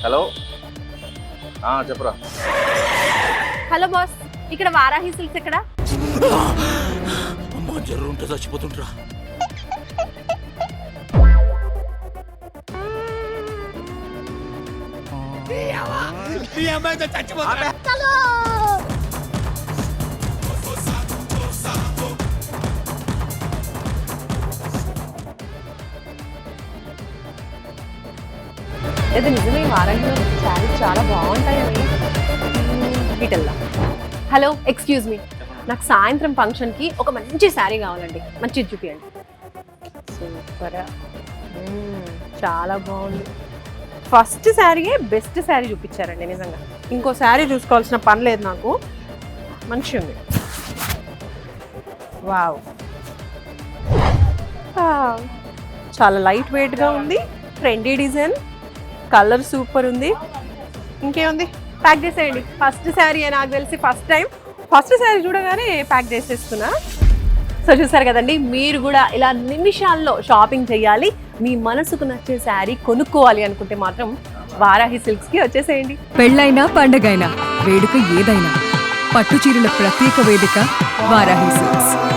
Hello చెప్పరా. Hello boss, ఇక్కడ Varahi silks ఎక్కడ? అమ్మా జర్రు ఉంటే చచ్చిపోతుంటరా. ఇది నిజమే, వారాహిలో శారీ చాలా బాగుంటాయండి. డీటెయిల్గా. హలో, ఎక్స్క్యూజ్ మీ, నాకు సాయంత్రం ఫంక్షన్కి ఒక మంచి శారీ కావాలండి. మంచిది చూపించండి. సూపర్, చాలా బాగుంది. ఫస్ట్ శారీయే బెస్ట్ శారీ చూపించారండి నిజంగా. ఇంకో శారీ చూసుకోవాల్సిన పని లేదు నాకు. మంచి ఉంది. వావ్, చాలా లైట్ వెయిట్గా ఉంది. ట్రెండీ డిజైన్, కలర్ సూపర్ ఉంది. ఇంకేముంది, ప్యాక్ చేసేయండి. ఫస్ట్ శారీ నాకు తెలిసి ఫస్ట్ శారీ చూడగానే ప్యాక్ చేసేస్తున్నా. సో చూసారు కదండి, మీరు కూడా ఇలా నిమిషాల్లో షాపింగ్ చేయాలి, మీ మనసుకు నచ్చే శారీ కొనుక్కోవాలి అనుకుంటే మాత్రం వారాహి సిల్క్స్కి వచ్చేసేయండి. పెళ్ళైనా పండగైనా వేడుక ఏదైనా పట్టు చీరల ప్రత్యేక వేదిక వారాహి సిల్క్స్.